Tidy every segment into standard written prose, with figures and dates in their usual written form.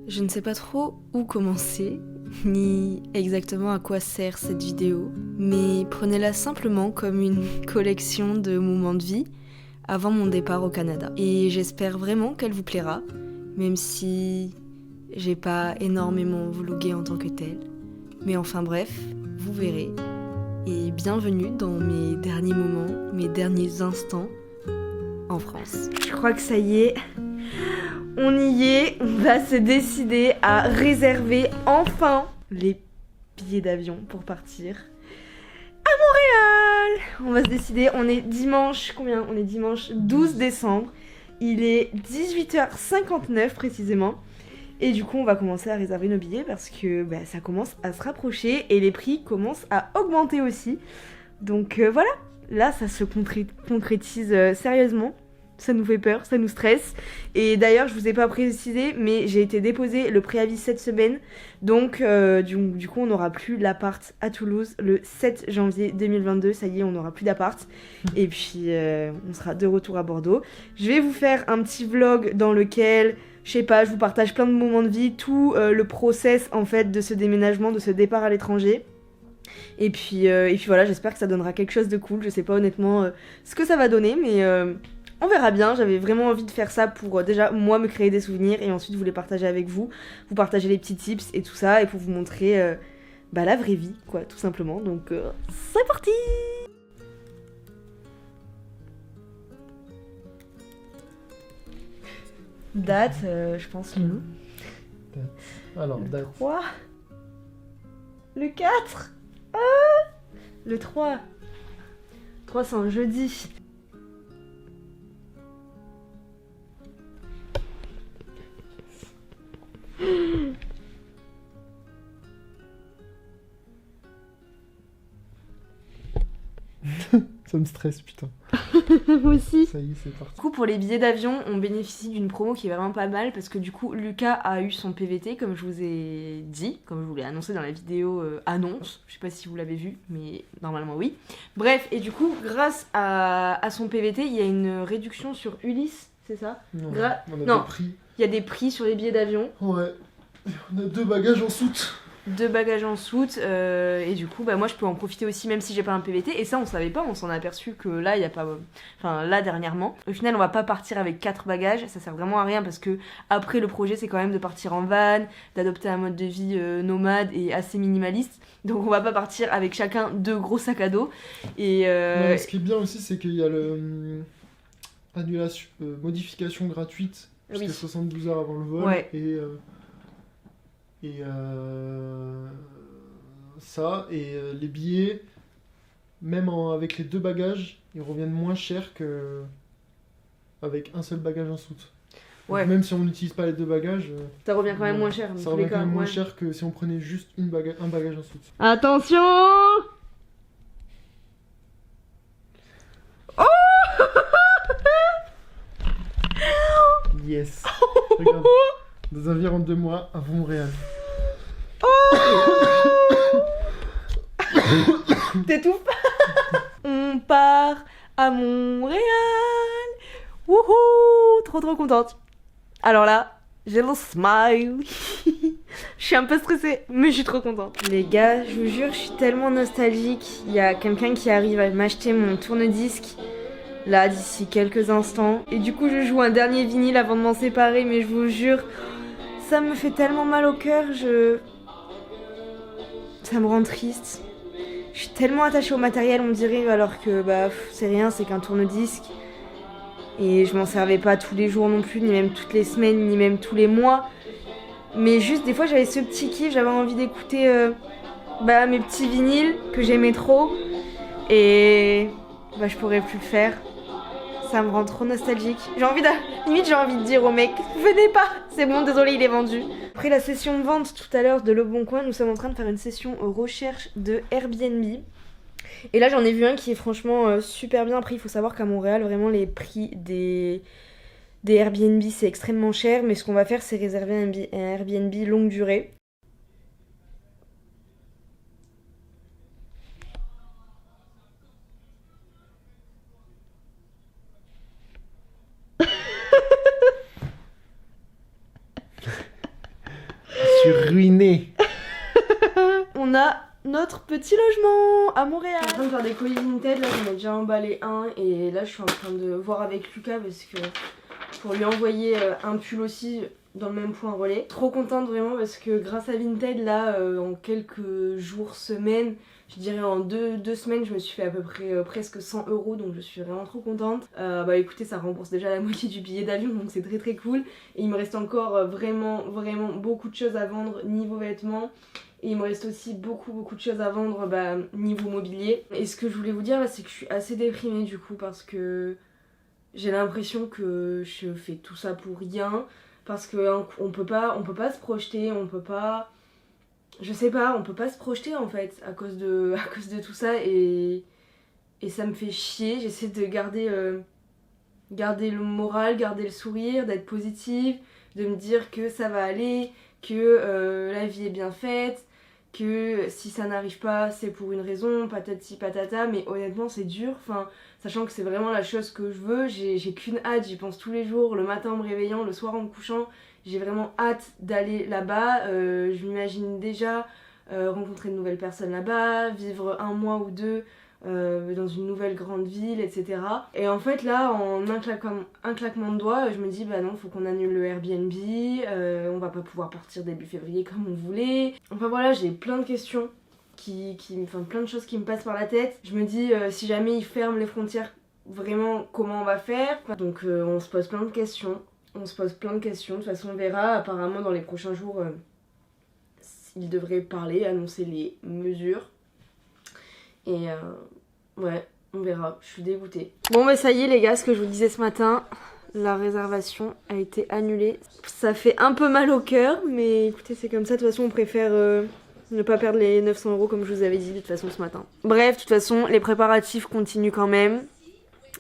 Je ne sais pas trop où commencer, ni exactement à quoi sert cette vidéo, mais prenez-la simplement comme une collection de moments de vie avant mon départ au Canada. Et j'espère vraiment qu'elle vous plaira, même si j'ai pas énormément vlogué en tant que telle. Mais enfin bref, vous verrez. Et bienvenue dans mes derniers moments, mes derniers instants en France. Je crois que ça y est, on y est, on va se décider à réserver enfin les billets d'avion pour partir à Montréal. On va se décider, on est dimanche, On est dimanche 12 décembre, il est 18h59 précisément. Et du coup on va commencer à réserver nos billets parce que ça commence à se rapprocher et les prix commencent à augmenter aussi. Donc voilà, là ça se concrétise sérieusement. Ça nous fait peur, ça nous stresse. Et d'ailleurs, je vous ai pas précisé, mais j'ai été déposer le préavis cette semaine. Donc, du coup, on n'aura plus l'appart à Toulouse le 7 janvier 2022. Ça y est, on n'aura plus d'appart. Et puis, on sera de retour à Bordeaux. Je vais vous faire un petit vlog dans lequel, je sais pas, je vous partage plein de moments de vie, tout le process, en fait, de ce déménagement, de ce départ à l'étranger. Et puis voilà, j'espère que ça donnera quelque chose de cool. Je sais pas honnêtement ce que ça va donner, mais... on verra bien, j'avais vraiment envie de faire ça pour déjà moi me créer des souvenirs et ensuite vous les partager avec vous partager les petits tips et tout ça et pour vous montrer la vraie vie quoi tout simplement. Donc c'est parti. Date, je pense le... Alors, le date. 3, le 4, le 3, 3 c'est un jeudi. Ça me stresse, putain. Moi aussi. Ça y est, c'est parti. Du coup, pour les billets d'avion, on bénéficie d'une promo qui est vraiment pas mal parce que du coup, Lucas a eu son PVT, comme je vous ai dit, comme je vous l'ai annoncé dans la vidéo annonce. Je sais pas si vous l'avez vu, mais normalement oui. Bref, et du coup, grâce à son PVT, il y a une réduction sur Ulysse, c'est ça? Non, on a Non. des prix. Il y a des prix sur les billets d'avion. Ouais. On a 2 bagages en soute. 2 bagages en soute et du coup moi je peux en profiter aussi même si j'ai pas un PVT et ça on savait pas, on s'en a aperçu que là il y a pas, enfin là dernièrement au final on va pas partir avec 4 bagages, ça sert vraiment à rien parce que après le projet c'est quand même de partir en van, d'adopter un mode de vie nomade et assez minimaliste, donc on va pas partir avec chacun 2 gros sacs à dos et Non, mais ce qui est bien aussi c'est qu'il y a le annulation, modification gratuite jusqu'à 72 heures avant le vol. Ouais. Et ça, et les billets, même avec les 2 bagages, ils reviennent moins cher que avec un seul bagage en soute. Ouais. Donc même si on n'utilise pas les 2 bagages, ça revient quand même moins cher. Ça revient quand même moins cher que si on prenait juste un bagage en soute. Attention. Yes. Regarde, dans environ 2 mois à Montréal. T'étouffes pas. On part à Montréal. Wouhou, trop contente. Alors là, j'ai le smile. Je suis un peu stressée, mais je suis trop contente. Les gars, je vous jure, je suis tellement nostalgique. Il y a quelqu'un qui arrive à m'acheter mon tourne-disque là d'ici quelques instants. Et du coup, je joue un dernier vinyle avant de m'en séparer, mais je vous jure, ça me fait tellement mal au cœur. Ça me rend triste. Je suis tellement attachée au matériel, on me dirait, alors que c'est rien, c'est qu'un tourne-disque. Et je m'en servais pas tous les jours non plus, ni même toutes les semaines, ni même tous les mois. Mais juste, des fois, j'avais ce petit kiff, j'avais envie d'écouter mes petits vinyles que j'aimais trop. Et je pourrais plus le faire. Ça me rend trop nostalgique. Limite, j'ai envie de dire au mec, venez pas, c'est bon, désolé, il est vendu. Après la session de vente tout à l'heure de Le Bon Coin, nous sommes en train de faire une session recherche de Airbnb. Et là, j'en ai vu un qui est franchement super bien pris. Il faut savoir qu'à Montréal, vraiment, les prix des Airbnb, c'est extrêmement cher. Mais ce qu'on va faire, c'est réserver un Airbnb longue durée. suis ruiné. On a notre petit logement à Montréal. Je suis en train de faire des colis Vinted, là j'en ai déjà emballé un et là je suis en train de voir avec Lucas parce que pour lui envoyer un pull aussi dans le même point relais. Trop contente vraiment parce que grâce à Vinted là en quelques jours, semaines, je dirais en deux semaines je me suis fait à peu près presque 100 €, donc je suis vraiment trop contente. Bah écoutez, ça rembourse déjà la moitié du billet d'avion, donc c'est très cool. Et il me reste encore vraiment beaucoup de choses à vendre niveau vêtements. Et il me reste aussi beaucoup de choses à vendre niveau mobilier. Et ce que je voulais vous dire c'est que je suis assez déprimée du coup parce que j'ai l'impression que je fais tout ça pour rien. Parce que on peut pas se projeter, on peut pas... Je sais pas, on peut pas se projeter en fait à cause de tout ça et ça me fait chier. J'essaie de garder le moral, garder le sourire, d'être positive, de me dire que ça va aller, que la vie est bien faite, que si ça n'arrive pas c'est pour une raison, patati patata, mais honnêtement c'est dur, enfin, sachant que c'est vraiment la chose que je veux, j'ai qu'une hâte, j'y pense tous les jours, le matin en me réveillant, le soir en me couchant, j'ai vraiment hâte d'aller là-bas, je m'imagine déjà rencontrer de nouvelles personnes là-bas, vivre 1 mois ou 2 dans une nouvelle grande ville, etc. Et en fait là, en un claquement de doigts, je me dis bah non, faut qu'on annule le Airbnb, on va pas pouvoir partir début février comme on voulait. Enfin voilà, j'ai plein de questions, enfin plein de choses qui me passent par la tête. Je me dis si jamais ils ferment les frontières, vraiment comment on va faire? Donc on se pose plein de questions. De toute façon on verra, apparemment dans les prochains jours ils devraient parler, annoncer les mesures. Et ouais, on verra, je suis dégoûtée. Bon bah ça y est les gars, ce que je vous disais ce matin, la réservation a été annulée. Ça fait un peu mal au cœur, mais écoutez c'est comme ça, de toute façon on préfère ne pas perdre les 900 € comme je vous avais dit de toute façon ce matin. Bref, de toute façon les préparatifs continuent quand même.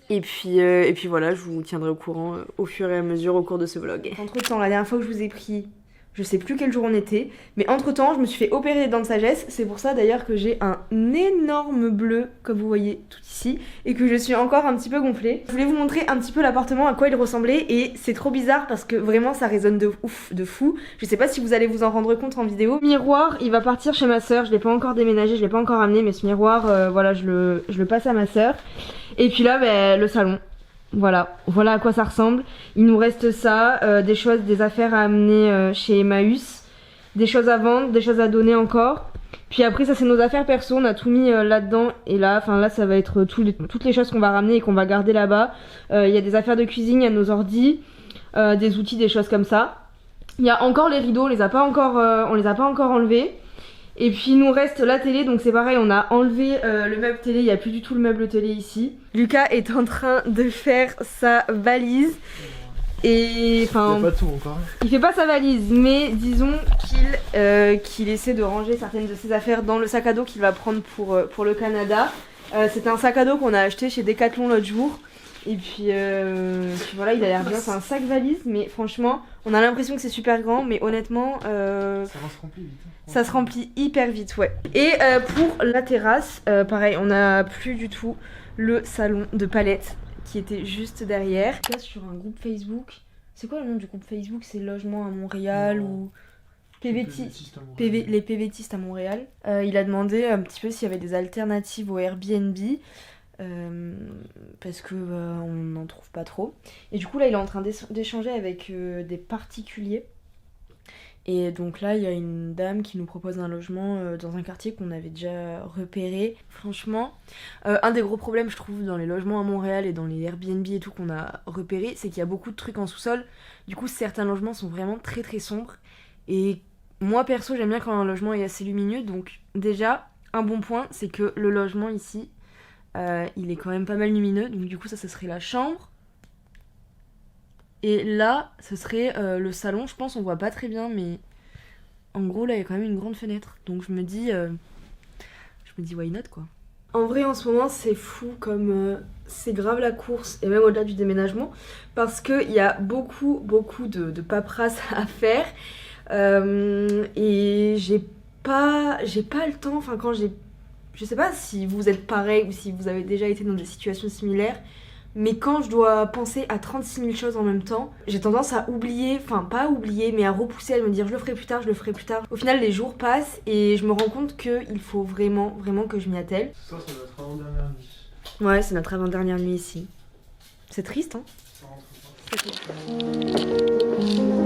Et puis voilà, je vous tiendrai au courant au fur et à mesure au cours de ce vlog. Entre temps, la dernière fois que je vous ai pris, je sais plus quel jour on était, mais entre temps je me suis fait opérer des dents de sagesse. C'est pour ça d'ailleurs que j'ai un énorme bleu, comme vous voyez tout ici, et que je suis encore un petit peu gonflée. Je voulais vous montrer un petit peu l'appartement, à quoi il ressemblait, et c'est trop bizarre parce que vraiment ça résonne de ouf, de fou. Je sais pas si vous allez vous en rendre compte en vidéo. Le miroir, il va partir chez ma soeur, je l'ai pas encore déménagé, je l'ai pas encore amené, mais ce miroir, voilà, je le passe à ma soeur. Et puis là, le salon. Voilà à quoi ça ressemble. Il nous reste ça, des affaires à amener chez Emmaüs, des choses à vendre, des choses à donner encore. Puis après ça c'est nos affaires perso, on a tout mis là-dedans et là, enfin là ça va être toutes les choses qu'on va ramener et qu'on va garder là-bas. Il y a des affaires de cuisine, il y a nos ordis, des outils, des choses comme ça. Il y a encore les rideaux, on les a pas encore enlevés. Et puis il nous reste la télé, donc c'est pareil, on a enlevé le meuble télé, il n'y a plus du tout le meuble télé ici. Lucas est en train de faire sa valise. Et enfin, il fait pas tout encore. Il fait pas sa valise, mais disons qu'il essaie de ranger certaines de ses affaires dans le sac à dos qu'il va prendre pour le Canada. C'est un sac à dos qu'on a acheté chez Decathlon l'autre jour. Et puis voilà, il a l'air bien, c'est un sac valise, mais franchement, on a l'impression que c'est super grand, mais honnêtement... ça se remplit vite. Ça se remplit hyper vite, ouais. Et pour la terrasse, pareil, on n'a plus du tout le salon de palette qui était juste derrière. Là, sur un groupe Facebook, c'est quoi le nom du groupe Facebook? C'est Logement à Montréal ou... les PVTistes à Montréal. Il a demandé un petit peu s'il y avait des alternatives au Airbnb. Parce que on n'en trouve pas trop. Et du coup là il est en train d'échanger avec des particuliers. Et donc là il y a une dame qui nous propose un logement dans un quartier qu'on avait déjà repéré. Franchement, un des gros problèmes je trouve dans les logements à Montréal et dans les Airbnb et tout qu'on a repéré, c'est qu'il y a beaucoup de trucs en sous-sol. Du coup certains logements sont vraiment très sombres. Et moi perso j'aime bien quand un logement est assez lumineux. Donc déjà un bon point c'est que le logement ici il est quand même pas mal lumineux, donc du coup ça serait la chambre. Et là, ce serait le salon, je pense, on voit pas très bien, mais en gros là il y a quand même une grande fenêtre. Donc je me dis why not quoi. En vrai en ce moment c'est fou comme c'est grave la course, et même au-delà du déménagement, parce qu'il y a beaucoup de paperasse à faire. Et j'ai pas le temps, enfin je sais pas si vous êtes pareil ou si vous avez déjà été dans des situations similaires, Mais quand je dois penser à 36 000 choses en même temps, j'ai tendance à oublier, enfin pas à oublier, mais à repousser, à me dire je le ferai plus tard, je le ferai plus tard. Au final, les jours passent et je me rends compte qu'il faut vraiment, vraiment que je m'y attelle. Ça, c'est notre avant-dernière nuit. Ouais, c'est notre avant-dernière nuit ici. C'est triste, hein? Ça rentre pas.